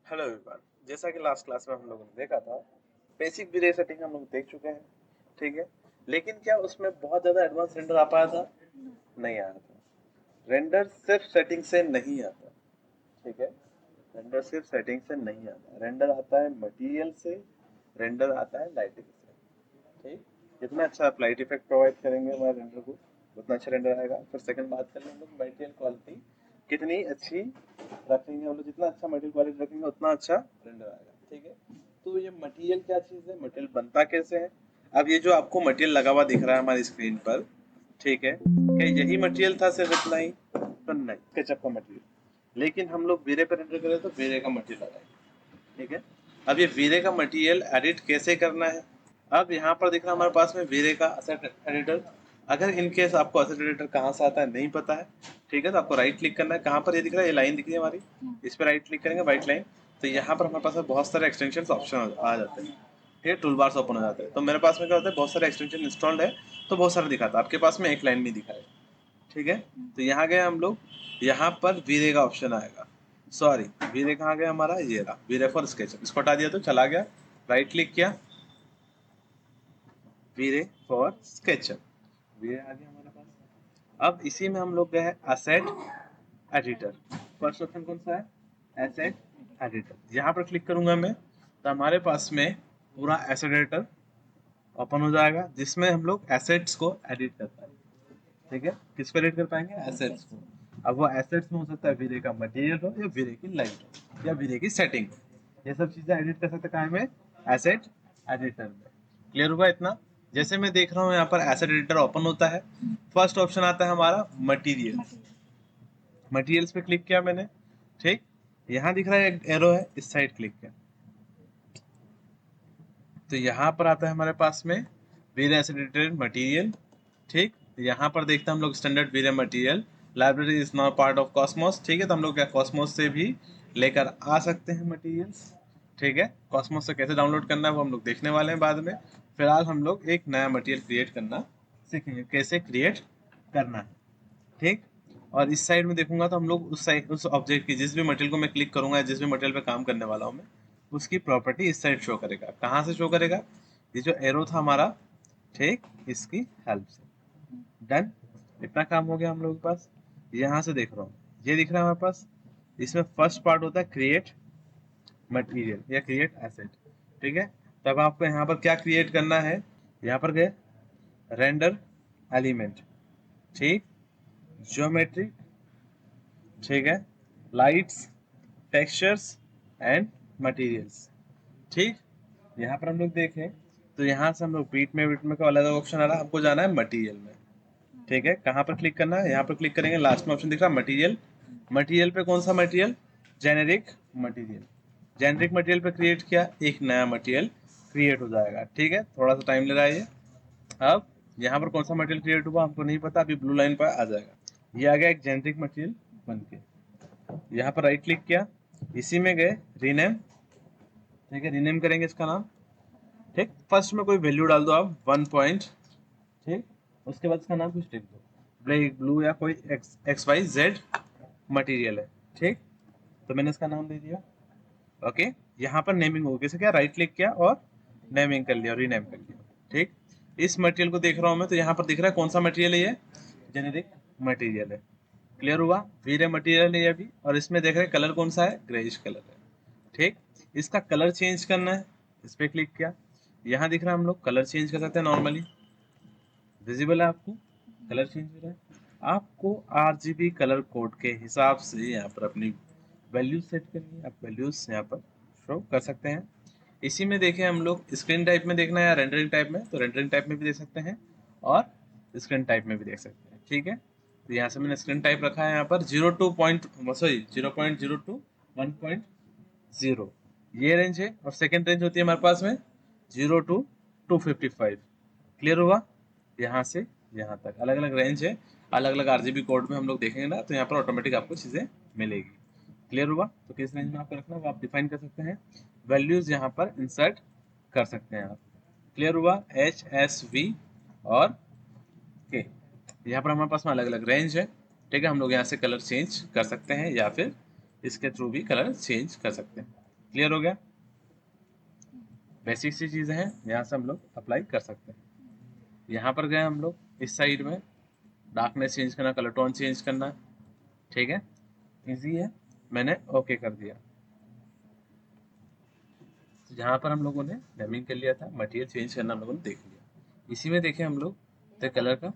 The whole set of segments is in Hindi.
Hello everyone. जैसा कि लास्ट क्लास में हम लोगों ने देखा था, बेसिक वीरे सेटिंग हम लोग देख चुके हैं। ठीक है, लेकिन क्या उसमें बहुत ज़्यादा एडवांस रेंडर आ पाया था? नहीं आया था। रेंडर सिर्फ सेटिंग से नहीं आता। ठीक है, रेंडर सिर्फ सेटिंग से नहीं आता, रेंडर आता है मटेरियल से, रेंडर आता है लाइटिंग से। ठीक, जितना अच्छा आप लाइट इफेक्ट प्रोवाइड करेंगे हमारे रेंडर को, उतना अच्छा रेंडर आएगा। फिर सेकंड बात कर लें हम लोग मटेरियल क्वालिटी कितनी अच्छी रखेंगे, हम लोग जितना अच्छा मटेरियल क्वालिटी रखेंगे उतना अच्छा रेंडर आएगा। ठीक है, तो ये मटेरियल क्या चीज़ है, मटेरियल बनता कैसे है? अब ये जो आपको मटेरियल लगा हुआ दिख रहा है हमारी स्क्रीन पर, ठीक है, क्या यही मटेरियल था सिर्फ इतना ही? तो नहीं, केचप का मटेरियल। लेकिन हम लोग वीरे पर एंटर करें तो वीरे का मटेरियल लगाएंगे। ठीक है, अब ये वीरे का मटेरियल एडिट कैसे करना है? अब यहाँ पर दिख रहा है हमारे पास में वीरे का असेट एडिटर। अगर इनकेस आपको असेट एडिटर कहाँ से आता है नहीं पता है, ठीक है, तो आपको राइट क्लिक करना है। कहाँ पर ये दिख रहा है, ये लाइन दिख रही है हमारी, इस पर राइट क्लिक करेंगे, व्हाइट लाइन। तो यहाँ पर हमारे पास बहुत सारे एक्सटेंशन ऑप्शन आ जाते हैं। ठीक है, टूल बार्स ओपन हो जाते हैं। तो मेरे पास में क्या होता है, बहुत सारे एक्सटेंशन इंस्टॉल्ड है तो बहुत सारा दिखाता है, आपके पास में एक लाइन में दिखा है। ठीक है, तो यहाँ गए हम लोग, यहाँ पर वीरे का ऑप्शन आएगा। सॉरी, वीरे कहाँ गया हमारा, ये रहा वीरे फॉर स्केचअप। इसको हटा दिया तो चला गया, राइट क्लिक किया, वीरे फॉर स्केचअप, वीरे आ गया हमारे पास। अब इसी में हम लोग गए हैं एसेट एडिटर। फर्स्ट ऑप्शन कौन सा है, एसेट एडिटर। यहाँ पर क्लिक करूंगा मैं तो हमारे पास में पूरा एसेट एडिटर ओपन हो जाएगा, जिसमें हम लोग एसेट्स को एडिट कर पाएंगे। ठीक है, किसको एडिट कर पाएंगे, एसेट्स को। अब वो एसेट्स में हो सकता है वीरे का मटेरियल हो, या वीरे की लाइट हो, या वीरे की सेटिंग हो। ये सब चीजें एडिट कर सकते हैं में, एसेट एडिटर में। क्लियर हुआ इतना? जैसे मैं देख रहा हूँ यहाँ पर एसेट एडिटर ओपन होता है, फर्स्ट ऑप्शन आता है हमारा मटीरियल। मटीरियल्स पे क्लिक किया मैंने, ठीक, यहाँ दिख रहा है एक एरो है, इस साइड क्लिक किया तो यहाँ पर आता है हमारे पास में वीरे एसिडेटेड मटेरियल। ठीक, यहाँ पर देखते हैं हम लोग standard were material library is not part of cosmos. ठीक है, तो हम लोग क्या कॉस्मोस से भी लेकर आ सकते हैं मटेरियल्स। ठीक है, कॉस्मोस से कैसे डाउनलोड करना है वो हम लोग देखने वाले हैं बाद में। फिलहाल हम लोग एक नया मटेरियल क्रिएट करना सीखेंगे, कैसे क्रिएट करना है। ठीक, और इस साइड में देखूंगा तो हम लोग उस साइड, उस ऑब्जेक्ट की जिस भी मटेरियल को मैं क्लिक करूंगा, जिस भी मटेरियल पे काम करने वाला हूँ मैं, उसकी प्रॉपर्टी इस साइड शो करेगा। कहाँ से शो करेगा, ये जो एरो था हमारा, ठीक, इसकी हेल्प से। डन, इतना काम हो गया हम लोगों के पास। यहाँ से देख रहा हूँ, ये दिख रहा है हमारे पास, इसमें फर्स्ट पार्ट होता है क्रिएट मटेरियल या क्रिएट एसेट। ठीक है, तब आपको यहाँ पर क्या क्रिएट करना है, यहाँ पर गए रेंडर एलिमेंट, ठीक, ज्योमेट्री, ठीक है, लाइट्स, टेक्सचर्स एंड मटेरियल्स। ठीक, यहाँ पर हम लोग देखें तो यहाँ से हम लोग बीट में का अलग अलग ऑप्शन आ रहा है, हमको जाना है मटेरियल में। ठीक है, कहाँ पर क्लिक करना है, यहाँ पर क्लिक करेंगे, लास्ट में ऑप्शन दिख रहा है मटेरियल। मटेरियल पे कौन सा material, generic material. Generic material पे क्रिएट किया, एक नया मटेरियल क्रिएट हो जाएगा। ठीक है, थोड़ा सा टाइम ले रहा है ये। अब यहाँ पर कौन सा मटेरियल क्रिएट हुआ हमको नहीं पता, अभी ब्लू लाइन पर आ जाएगा, ये आ गया एक जेनेरिक मटेरियल बन के। यहाँ पर राइट क्लिक किया, इसी में गए रीनेम। ठीक है, रीनेम करेंगे इसका नाम। ठीक, फर्स्ट में कोई वैल्यू डाल दो आप 1 पॉइंट। ठीक, उसके बाद इसका नाम कुछ लिख दो, ब्लैक ब्लू या कोई एक्स वाई जेड मटेरियल है। ठीक, तो मैंने इसका नाम दे दिया। ओके, यहाँ पर नेमिंग हो गई, क्या राइट क्लिक किया और नेमिंग कर लिया, रीनेम कर लिया। ठीक, इस मटेरियल को देख रहा हूँ मैं, तो यहाँ पर दिख रहा है कौन सा मटेरियल है, ये जेनेरिक मटेरियल है। क्लियर हुआ, वीरे मटेरियल है ये भी, और इसमें देख रहे हैं कलर कौन सा है, ग्रेइश कलर है। ठीक, इसका कलर चेंज करना है, इस पर क्लिक किया, यहाँ दिख रहा है हम लोग कलर चेंज कर सकते हैं नॉर्मली, विजिबल है आपको, कलर चेंज हो रहा है। आपको आरजीबी कलर कोड के हिसाब से यहाँ पर अपनी वैल्यूज सेट करनी है, आप वैल्यूज यहाँ पर शो कर सकते हैं। इसी में देखें हम लोग स्क्रीन टाइप में देखना है या रेंडरिंग टाइप में, तो रेंडरिंग टाइप में भी देख सकते हैं और स्क्रीन टाइप में भी देख सकते हैं। ठीक है, तो यहाँ से मैंने स्क्रीन टाइप रखा है यहाँ पर 0 ये रेंज है, और सेकेंड रेंज होती है हमारे पास में 0 to 255। क्लियर हुआ, यहाँ से यहाँ तक अलग अलग रेंज है, अलग अलग आरजीबी कोड में हम लोग देखेंगे ना, तो यहाँ पर ऑटोमेटिक आपको चीज़ें मिलेगी। क्लियर हुआ, तो किस रेंज में आपको रखना है वो आप डिफाइन कर सकते हैं, वैल्यूज यहाँ पर इंसर्ट कर सकते हैं आप। क्लियर हुआ, एच एस वी और के, यहाँ पर हमारे पास में अलग अलग रेंज है। ठीक है, हम लोग यहाँ से कलर चेंज कर सकते हैं या फिर इसके थ्रू भी कलर चेंज कर सकते हैं। क्लियर हो गया? बेसिक सी चीज़ें हैं, यहाँ से हम लोग अप्लाई कर सकते हैं। यहाँ पर गए हम लोग इस साइड में, डार्कनेस चेंज करना, कलर टोन चेंज करना, ठीक है, इजी है। मैंने ओके कर दिया। तो यहाँ पर हम लोगों ने डेमिंग कर लिया था, मटेरियल चेंज करना हम लोगों ने देख लिया। इसी में देखें हम लोग तो कलर का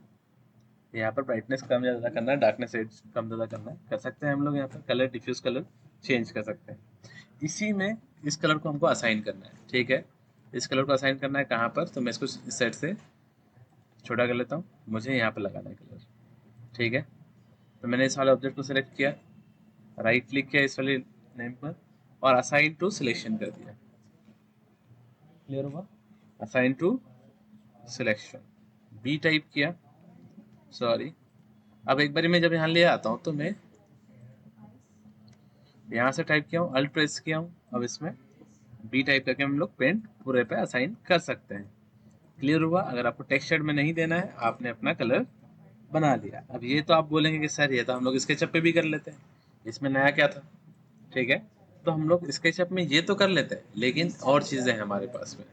यहाँ पर ब्राइटनेस कम ज़्यादा करना है, डार्कनेस कम ज़्यादा करना है, कर सकते हैं हम लोग। यहाँ पर कलर डिफ्यूज कलर चेंज कर सकते हैं। इसी में इस कलर को हमको असाइन करना है, ठीक है। इस कलर को असाइन करना है कहाँ पर, तो मैं इसको इस साइड से छोटा कर लेता हूँ। मुझे यहाँ पर लगाना है कलर, ठीक है। तो मैंने इस वाले ऑब्जेक्ट को सिलेक्ट किया, राइट क्लिक किया इस वाले नेम पर और असाइन टू सिलेक्शन कर दिया। क्लियर हुआ? Assign to selection, B type किया, सॉरी। अब एक बारी मैं जब यहाँ ले आता हूँ तो मैं यहाँ से टाइप किया हूँ, अल्ट प्रेस किया हूँ। अब इसमें बी टाइप करके हम लोग पेंट पूरे पे असाइन कर सकते हैं। क्लियर हुआ? अगर आपको टेक्सचर में नहीं देना है, आपने अपना कलर बना लिया। अब ये तो आप बोलेंगे कि सर ये तो हम लोग स्केचअप पे भी कर लेते हैं, इसमें नया क्या था, ठीक है। तो हम लोग स्केचअप में ये तो कर लेते हैं, लेकिन और चीज़ें हैं हमारे पास में,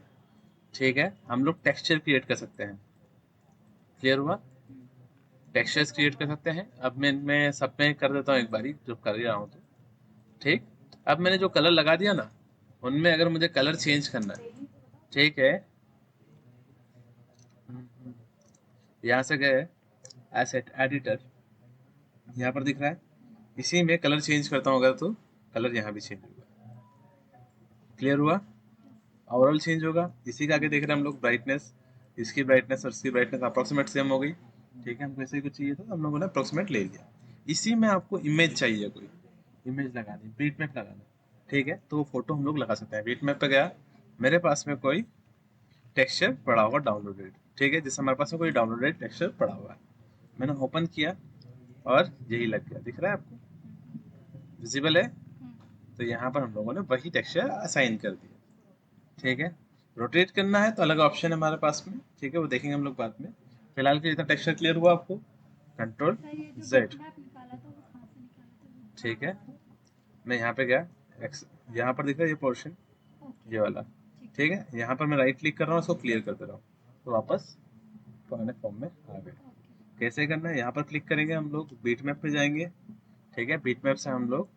ठीक है। हम लोग टेक्सचर क्रिएट कर सकते हैं। क्लियर हुआ? टेक्सचर्स क्रिएट कर सकते हैं। अब मैं सब में कर देता हूँ एक बारी, जो कर ही रहा हूँ तो, ठीक। अब मैंने जो कलर लगा दिया ना, उनमें अगर मुझे कलर चेंज करना है, ठीक है, यहाँ से गए एसेट एडिटर, यहाँ पर दिख रहा है, इसी में कलर चेंज करता हूँ अगर, तो कलर यहाँ भी चेंज होगा। क्लियर हुआ? ओवरऑल चेंज होगा। इसी का आगे देख रहे हैं हम लोग ब्राइटनेस, इसकी ब्राइटनेस और इसकी ब्राइटनेस अप्रोक्सीमेट सेम हो गई, ठीक है। हमको ऐसे ही कुछ चाहिए था, हम लोगों ने अप्रोक्सीमेट ले लिया। इसी में आपको इमेज चाहिए, कोई इमेज लगानी, बीट मैप लगाना, ठीक है, तो वो फोटो हम लोग लगा सकते हैं। बीट मैप पे गया, मेरे पास में कोई टेक्सचर पड़ा होगा डाउनलोडेड, ठीक है, जैसे हमारे पास में कोई डाउनलोडेड टेक्सचर पड़ा हुआ है, मैंने ओपन किया और यही लग गया। दिख रहा है आपको? विजिबल है? तो यहाँ पर हम लोगों ने वही टेक्सचर असाइन कर दिया, ठीक है। रोटेट करना है तो अलग ऑप्शन है हमारे पास में, ठीक है, वो देखेंगे हम लोग बाद में। फिलहाल के इतना टेक्सचर क्लियर हुआ आपको? कंट्रोल जेड, ठीक है। मैं यहाँ पे गया, एक्स, यहाँ पर दिख रहा है ये पोर्शन, ये वाला, ठीक है। यहाँ पर मैं राइट क्लिक कर रहा हूँ, इसको क्लियर कर दे रहा हूँ, तो वापस पुराने फॉर्म में आ गए। कैसे करना है? यहाँ पर क्लिक करेंगे हम लोग, बीट मैप पे जाएंगे, ठीक है। बीट मैप से हम लोग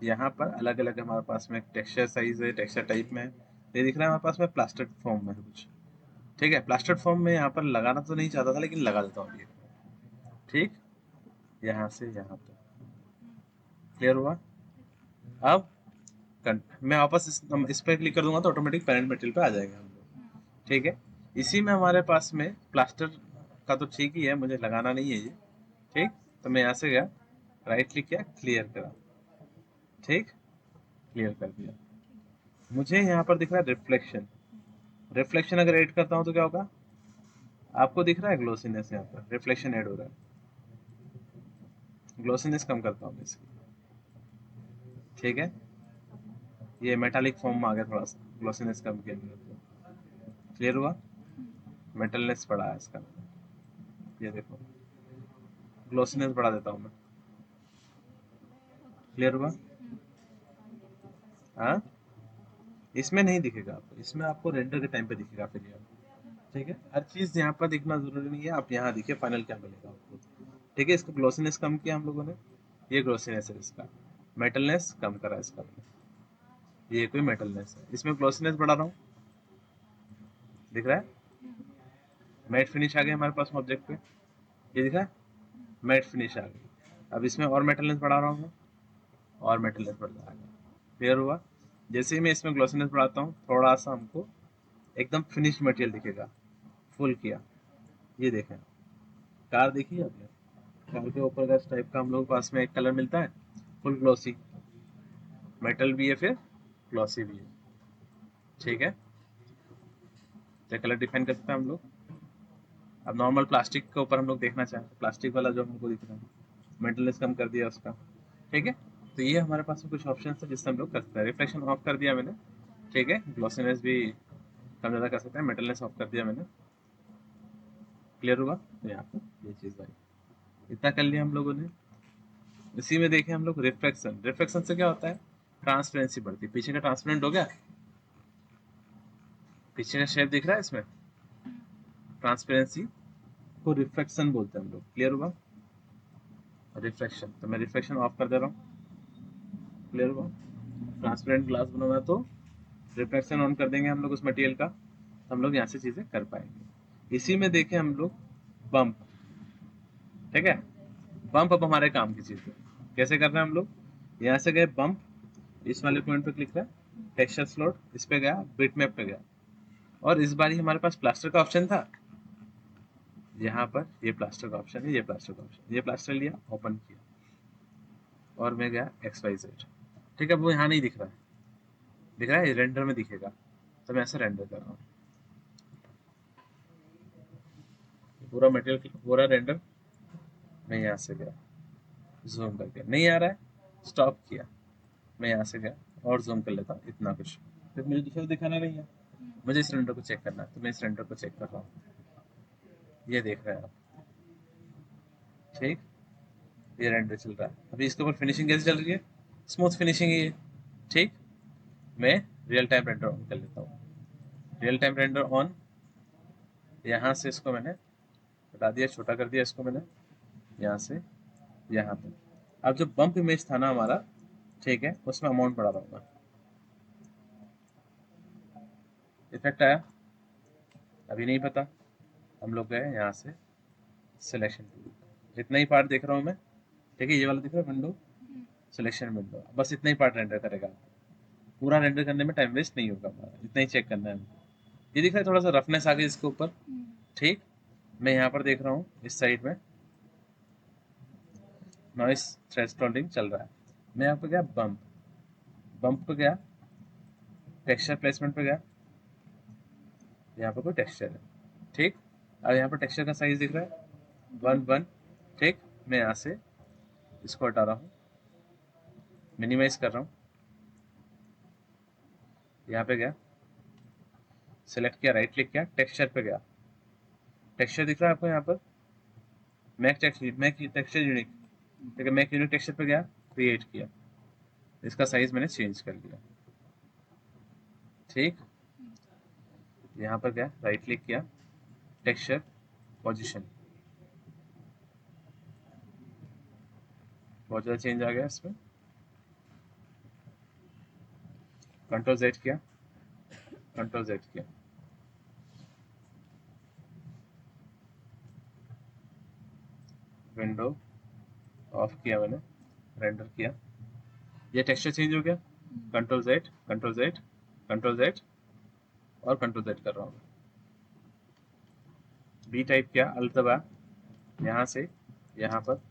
यहाँ पर अलग अलग हमारे पास में टेक्सचर साइज है, टेक्सचर टाइप में है, ये दिख रहा है हमारे पास में प्लास्टर फॉर्म में है कुछ, ठीक है। प्लास्टर फॉर्म में यहाँ पर लगाना तो नहीं चाहता था, लेकिन लगा देता हूँ ये, ठीक, यहाँ से यहाँ पे। क्लियर हुआ? अब मैं वापस इस पर क्लिक कर दूंगा तो ऑटोमेटिक पेरेंट मटेरियल पे आ जाएगा हम लोग, ठीक है। इसी में हमारे पास में प्लास्टर का तो ठीक ही है, मुझे लगाना नहीं है ये, ठीक। तो मैं यहाँ से गया, राइट क्लिक किया, क्लियर करा, ठीक, क्लियर कर दिया। मुझे यहाँ पर दिख रहा है रिफ्लेक्शन, रिफ्लेक्शन अगर ऐड करता हूँ तो क्या होगा? आपको दिख रहा है ग्लोसीनेस, यहाँ पर रिफ्लेक्शन ऐड हो रहा है। ग्लोसीनेस कम करता हूँ इसकी, ठीक है। ये मेटालिक फॉर्म में आ गया, थोड़ा सा ग्लोसीनेस कम किया मैंने तो। क्लियर हुआ? मेटलनेस बढ़ा है इसका, ये देखो, ग्लोसीनेस बढ़ा देता हूँ मैं। क्लियर हुआ? हाँ, इसमें नहीं दिखेगा आपको, इसमें आपको रेंडर के टाइम पे दिखेगा फिर ये, ठीक है। हर चीज़ यहाँ पर दिखना जरूरी नहीं है, आप यहाँ दिखे फाइनल क्या मिलेगा आपको, ठीक है। इसका ग्लोसीनेस कम किया हम लोगों ने, ये ग्लोसीनेस है इसका, मेटलनेस कम करा इसका, ये कोई मेटलनेस है। इसमें ग्लोसीनेस बढ़ा रहा हूँ, दिख रहा है? मैट फिनिश आ गया हमारे पास ऑब्जेक्ट पे, ये दिखा है, मैट फिनिश आ गई। अब इसमें और मेटलनेस बढ़ा रहा हूँ मैं, और मेटलनेस बढ़ता आ गया। क्लियर हुआ? जैसे ही मैं इसमें ग्लोसीनेस बढ़ाता हूँ, थोड़ा सा हमको एकदम फिनिश मटेरियल दिखेगा। फुल किया, ये देखें, कार देखी आपने? कार के ऊपर का इस टाइप का हम लोग पास में एक कलर मिलता है, फुल ग्लॉसी, मेटल भी है फिर ग्लॉसी भी है, ठीक है। तो कलर डिफाइन कर सकते हैं हम लोग। अब नॉर्मल प्लास्टिक के ऊपर हम लोग देखना चाहें, प्लास्टिक वाला जो हमको दिख रहा है, मेटलनेस कम कर दिया उसका, ठीक है। तो ये हमारे पास में कुछ ऑप्शन है जिससे हम लोग कर सकते हैं। रिफ्लेक्शन ऑफ कर दिया मैंने, ठीक है। ग्लॉसीनेस भी कम ज़्यादा कर सकते हैं, मेटलनेस ऑफ कर दिया मैंने। क्लियर हुआ? तो यहाँ पर ये चीज़ भाई, इतना कर लिया हम लोगों ने। इसी में देखें हम लोग रिफ्लेक्शन, रिफ्लेक्शन से क्या होता है? ट्रांसपेरेंसी बढ़ती है। पीछे का ट्रांसपेरेंट हो गया, पीछे का शेप दिख रहा है इसमें, ट्रांसपेरेंसी को रिफ्लेक्शन बोलते हैं हम लोग। क्लियर हुआ? रिफ्लेक्शन, तो मैं रिफ्लेक्शन ऑफ कर दे रहा हूँ। क्लियर हुआ? ट्रांसपेरेंट ग्लास बनाना है तो रिफ्लेक्शन ऑन कर देंगे हम लोग उस मटेरियल का, तो हम लोग यहाँ से चीजें कर पाएंगे। इसी में देखें हम लोग बम्प, ठीक है, बम्प अब हमारे काम की चीज है। कैसे कर रहे हैं हम लोग? यहाँ से गए बम्प, इस वाले पॉइंट पे क्लिक करें, टेक्सचर स्लॉट, इस पे गया, बिटमैप पे गया, और इस बार ही हमारे पास प्लास्टर का ऑप्शन था। यहाँ पर ये प्लास्टर का ऑप्शन है, ये प्लास्टर का ऑप्शन, ये प्लास्टर लिया, ओपन किया, और मैं गया XYZ। ठीक है, वो यहाँ नहीं दिख रहा है, दिख रहा है रेंडर में दिखेगा, तो मैं ऐसे रेंडर कर रहा हूँ पूरा मटेरियल, पूरा रेंडर। मैं यहाँ से गया, जूम करके, नहीं आ रहा है, स्टॉप किया, मैं यहाँ से गया और जूम कर लेता हूँ, इतना कुछ, फिर मुझे दूसरा दिखाना नहीं है, मुझे इस रेंडर को चेक करना है, तो मैं इस रेंडर को चेक कर रहा हूँ। ये देख रहे हैं आप, ठीक, ये रेंडर चल रहा है। अभी इसके ऊपर फिनिशिंग कैसे चल रही है? स्मूथ फिनिशिंग है ये, ठीक। मैं रियल टाइम रेंडर ऑन कर लेता हूँ, रियल टाइम रेंडर ऑन। यहाँ से इसको मैंने हटा दिया, छोटा कर दिया इसको मैंने, यहाँ से यहाँ तक। अब जो बम्प इमेज था ना हमारा, ठीक है, उसमें अमाउंट बढ़ा रहा हूँ मैं। इफेक्ट आया? अभी नहीं पता। हम लोग गए यहाँ से सिलेक्शन टूल, जितना ही पार्ट देख रहा हूँ मैं, ठीक है, ये वाला दिख रहा है विंडो, सिलेक्शन विंडो, बस इतना ही पार्ट रेंडर करेगा। पूरा रेंडर करने में टाइम वेस्ट नहीं होगा हमारा, इतना ही चेक करना है हमको। ये दिख रहा है थोड़ा सा रफनेस आ गई इसके ऊपर, ठीक। मैं यहाँ पर देख रहा हूँ इस साइड में नॉइस थ्रेशोल्डिंग चल रहा है। मैं यहाँ पे गया बम्प, बम्प पे गया, टेक्सचर प्लेसमेंट पे गया, यहाँ पर कोई टेक्सचर है, ठीक। अब यहाँ पर टेक्सचर का साइज दिख रहा है 1 1, ठीक। मैं यहाँ से इसको हटा रहा हूँ, मिनिमाइज कर रहा हूँ, यहाँ पे गया, सेलेक्ट किया, राइट क्लिक किया, टेक्सचर पे गया, टेक्सचर दिख रहा है आपको यहाँ पर, मैक टेक्सचर यूनिक, ठीक है, मैक यूनिक टेक्सचर पे गया, क्रिएट किया, इसका साइज मैंने चेंज कर लिया, ठीक। यहाँ पर गया, राइट क्लिक किया, टेक्सचर, पोजीशन, बहुत ज़्यादा चेंज आ गया इसमें, कंट्रोल जेड किया, कंट्रोल जेड किया, विंडो ऑफ किया मैंने, रेंडर किया, ये टेक्सचर चेंज हो गया, control Z, control Z, control Z, और कंट्रोल जेड कर रहा हूँ। बी टाइप किया, अल्ट दबा, यहाँ से यहाँ पर,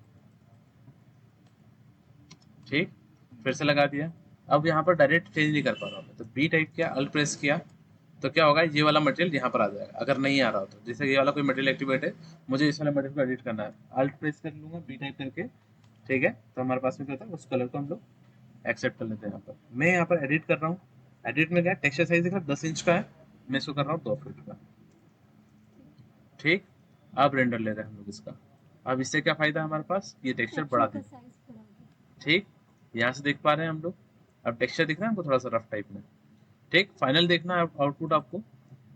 ठीक, फिर से लगा दिया। अब यहाँ पर डायरेक्ट चेंज नहीं कर पा रहा हूँ, तो बी टाइप किया, अल्ट प्रेस किया, तो क्या होगा, ये वाला मटेरियल यहाँ पर आ जाएगा। अगर नहीं आ रहा हो तो, जैसे ये वाला कोई मटेरियल एक्टिवेट है, मुझे इस वाले मटेरियल को एडिट करना है, अल्ट प्रेस कर लूंगा बी टाइप करके, ठीक है, तो हमारे पास में क्या होता है, उस कलर को हम लोग एक्सेप्ट कर लेते हैं। यहाँ पर मैं यहाँ पर एडिट कर रहा हूँ, एडिट में क्या टेक्सचर साइज दिख रहा है 10 इंच का है, मैं इसको कर रहा हूँ 2 फीट का, ठीक। अब रेंडर ले रहे हैं हम लोग इसका। अब इससे क्या फायदा है हमारे पास, ये टेक्सचर बढ़ा दी, ठीक, यहाँ से देख पा रहे हैं हम लोग। अब टेक्सचर दिख रहा है हमको थोड़ा सा रफ टाइप में, ठीक। फाइनल देखना है आउटपुट आपको,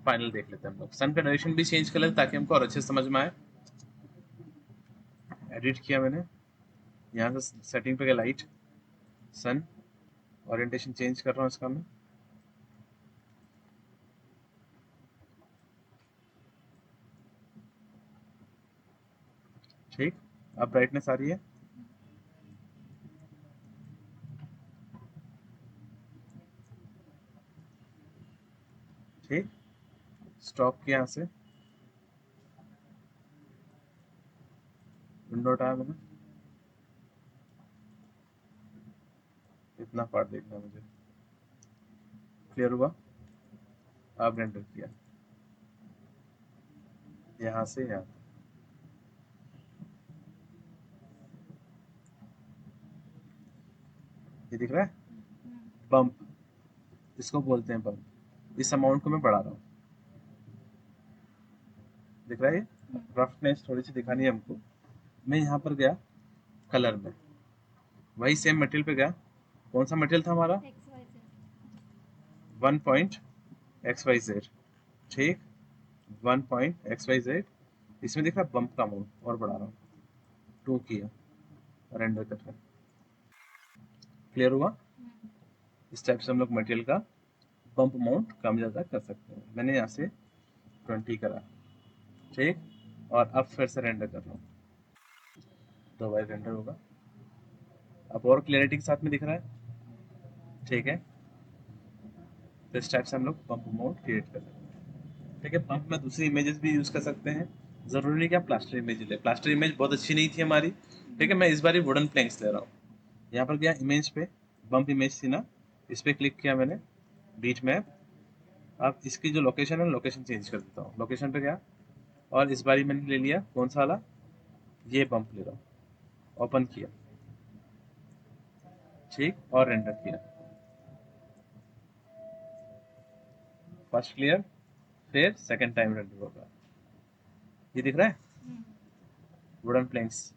फाइनल देख लेते हैं हम लोग। सन का डायरेक्शन भी चेंज कर लेते ताकि हमको और अच्छे से समझ में आए। एडिट किया मैंने, यहाँ से सेटिंग पे गया, लाइट, सन, ओरिएंटेशन चेंज कर रहा हूँ इसका मैं, ठीक। अब ब्राइटनेस आ रही है, ठीक। स्टॉप किया, यहाँ से विंडो उठाया मैंने, इतना पार्ट देखना है मुझे। क्लियर हुआ? अब रेंडर किया, यहाँ से यहाँ, ये दिख रहा है बम्प, इसको बोलते हैं बम्प। इस अमाउंट को मैं बढ़ा रहा हूँ, दिख रहा है ये रफनेस थोड़ी सी दिखानी है हमको। मैं यहाँ पर गया कलर में, वही सेम मटेरियल पे गया, कौन सा मटेरियल था हमारा? XYZ 1.xyz, ठीक, 1.xyz। इसमें दिख रहा है बम्प का अमाउंट, और बढ़ा रहा हूँ, 2 किया, रेंडर कर रहा है। क्लियर हुआ? इस टाइप से हम लोग मटेरियल का बम्प अमाउंट कम ज़्यादा कर सकते हैं। मैंने यहाँ से 20 करा, ठीक, और अब फिर से रेंडर कर रहा हूँ, 2 बार रेंडर होगा। अब और क्लियरिटी के साथ में दिख रहा है, ठीक है। तो इस टाइप से हम लोग बम्प अमाउंट क्रिएट कर सकते हैं, ठीक है। बम्प में दूसरी इमेजेस भी यूज़ कर सकते हैं, ज़रूरी नहीं कि आप प्लास्टर इमेज ले। प्लास्टर इमेज बहुत अच्छी नहीं थी हमारी, ठीक है। मैं इस बार वुडन प्लैंक्स ले रहा हूँ। यहाँ पर गया इमेज पे, बम्प इमेज थी ना, इस पर क्लिक किया मैंने, बीट मैप। अब इसकी जो लोकेशन है, लोकेशन चेंज कर देता हूँ। लोकेशन पे गया और इस बारी मैंने ले लिया कौन सा वाला, ये बम्प ले रहा हूँ, ओपन किया, ठीक, और रेंडर किया। फर्स्ट क्लियर, फिर सेकंड टाइम रेंडर होगा। ये दिख रहा है वुडन प्लैंक्स,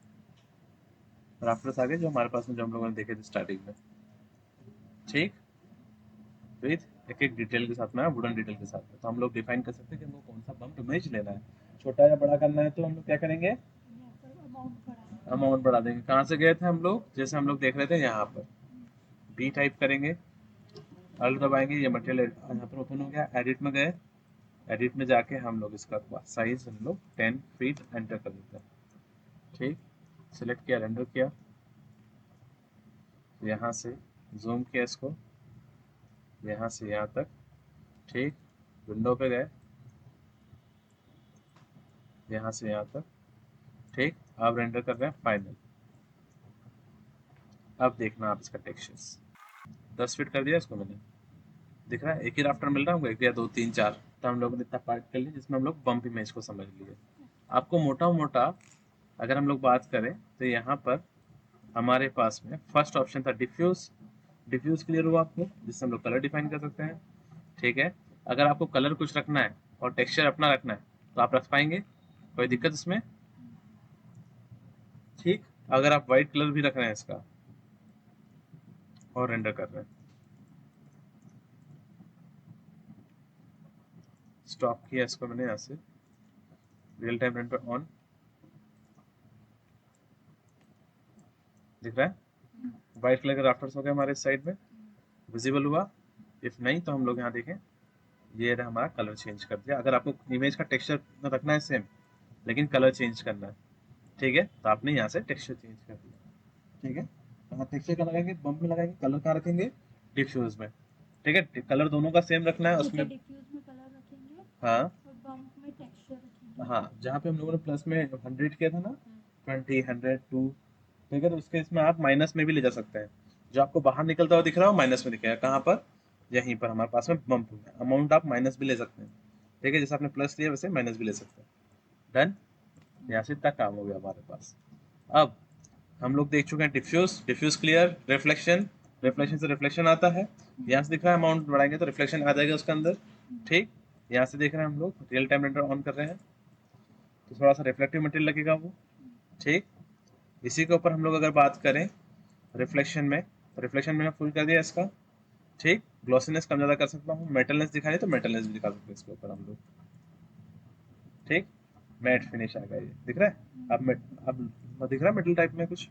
राफ्टर्स आ गए जो हमारे पास में, जो हम लोगों ने देखे थे स्टार्टिंग में, ठीक, विथ एक एक डिटेल के साथ में, वुडन डिटेल के साथ में। तो हम लोग डिफाइन कर सकते हैं कि हमको कौन सा बम्प इमेज लेना है। छोटा या बड़ा करना है तो हम लोग क्या करेंगे, यहाँ पर अमाउंट बढ़ा देंगे। कहाँ से गए थे हम लोग, जैसे हम लोग देख रहे थे यहाँ पर, बी टाइप करेंगे, अल्ट दबाएंगे, ये मटेरियल यहाँ पर ओपन हो गया। एडिट में गए, एडिट में जाके हम लोग इसका साइज हम लोग 10 फीट एंटर कर देते हैं, ठीक। सिलेक्ट किया, रेंडर किया, यहाँ से जूम किया इसको, यहाँ से यहाँ तक, ठीक। विंडो पे गए, यहाँ से यहाँ तक, ठीक। अब रेंडर कर रहे हैं फाइनल। अब देखना आप इसका टेक्सचर्स, 10 फीट कर दिया इसको मैंने, दिख रहा है एक ही राफ्टर मिल रहा है हमको, एक या दो तीन चार। तो हम लोगों ने इतना पार्ट कर लिया जिसमें हम लोग बम्प इमेज को समझ लिए। आपको मोटा मोटा अगर हम लोग बात करें तो यहाँ पर हमारे पास में फर्स्ट ऑप्शन था डिफ्यूज। डिफ्यूज क्लियर हुआ आपको, जिससे हम लोग कलर डिफाइन कर सकते हैं, ठीक है। अगर आपको कलर कुछ रखना है और टेक्सचर अपना रखना है तो आप रख पाएंगे, कोई दिक्कत इसमें, ठीक। अगर आप व्हाइट कलर भी रख रहे हैं इसका और रेंडर कर रहे हैं, स्टॉप किया इसको मैंने यहाँ से, रियल टाइम रेंडर ऑन, दिख रहा है व्हाइट कलर के राफ्टर्स हो गए हमारे साइड में, विजिबल हुआ। इफ नहीं तो हम लोग यहाँ देखें, ये रहा हमारा कलर चेंज कर दिया। अगर आपको इमेज का टेक्सचर रखना है सेम, लेकिन कलर चेंज करना है, ठीक है, तो आपने यहाँ से टेक्सचर चेंज कर दिया, ठीक है। कहाँ टेक्सचर का लगाएंगे, बम्प में लगाएंगे, कलर कहाँ रखेंगे, डिफ्यूज में, ठीक है। कलर दोनों का सेम रखना है उसमें, डिफ्यूज में कलर रखेंगे हाँ, और बम्प में टेक्सचर रखेंगे। हाँ, जहाँ पे हम लोगों ने प्लस में 100 किया था ना, 20, 100, 2, ठीक है। तो उसके इसमें आप माइनस में भी ले जा सकते हैं। जो आपको बाहर निकलता हुआ दिख रहा हो माइनस में दिखेगा, कहाँ पर, यहीं पर हमारे पास में बम्प में अमाउंट आप माइनस भी ले सकते हैं, ठीक है। जैसे आपने प्लस लिया वैसे माइनस भी ले सकते हैं। डन, यहाँ से इतना काम हो गया हमारे पास। अब हम लोग देख चुके हैं diffuse, diffuse clear, reflection, reflection से रिफ्लेक्शन आता है, यहाँ से दिख रहा है अमाउंट बढ़ाएंगे तो रिफ्लेक्शन आ जाएगा उसके अंदर, ठीक। यहाँ से देख रहे हैं हम लोग रियल टाइम रेंडर ऑन कर रहे हैं तो थोड़ा सा रिफ्लेक्टिव मटेरियल लगेगा वो, ठीक। इसी के ऊपर हम लोग अगर बात करें रिफ्लेक्शन में, तो रिफ्लेक्शन मैंने फुल कर दिया इसका, ठीक। ग्लॉसीनेस कम ज़्यादा कर सकता हूँ, मेटलनेस दिखानी तो मेटलनेस भी दिखा सकते हैं इसके ऊपर हम लोग, ठीक। मैट फिनिश आ गया, ये दिख रहा है अब दिख रहा है मेटल टाइप में कुछ,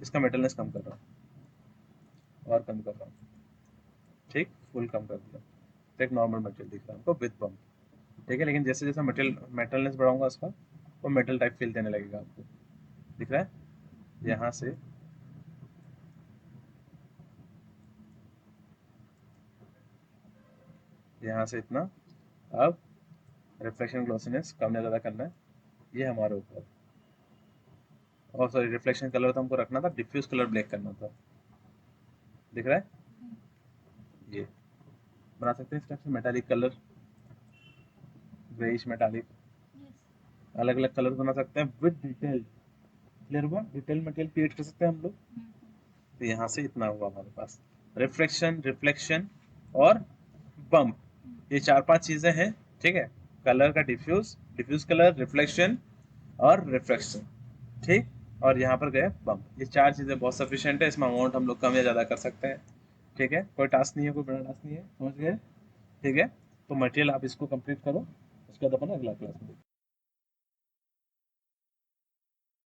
इसका मेटलनेस कम कर रहा हूँ और कम कर रहा हूँ, ठीक, फुल कम कर दिया तो एक नॉर्मल मटेरियल दिख रहा है हमको विद बम्प, ठीक है। लेकिन जैसे जैसे मटेरियल मेटलनेस बढ़ाऊंगा उसका, वो मेटल टाइप फील देने लगेगा आपको, दिख रहा है यहाँ से, यहाँ से इतना। अब रिफ्लेक्शन ग्लॉसीनेस कम या ज़्यादा करना है, ये हमारे ऊपर। और सॉरी, रिफ्लेक्शन कलर तो हमको रखना था, डिफ्यूज कलर ब्लैक करना था, दिख रहा है, ये बना सकते हैं इस टाइप से मेटालिक कलर, ग्रेइश मेटालिक, अलग अलग कलर बना सकते हैं विद डिटेल। क्लियर हुआ, डिटेल मटेरियल क्रिएट कर सकते हैं हम लोग। तो यहाँ से इतना हुआ हमारे पास, रिफ्लेक्शन, रिफ्लेक्शन और बम्प, ये 4-5 चीजें हैं, ठीक है। कलर का डिफ्यूज, डिफ्यूज कलर, रिफ्लेक्शन और रिफ्लेक्शन, ठीक। और यहाँ पर गए बम्प, ये 4 चीजें बहुत सफिशिएंट है, इसमें अमाउंट हम लोग कम या ज्यादा कर सकते हैं, ठीक है, कोई टास्क नहीं है, कोई बड़ा टास्क नहीं है, समझ गए? ठीक है, तो मटेरियल आप इसको कंप्लीट करो, उसके बाद अपन अगला क्लास में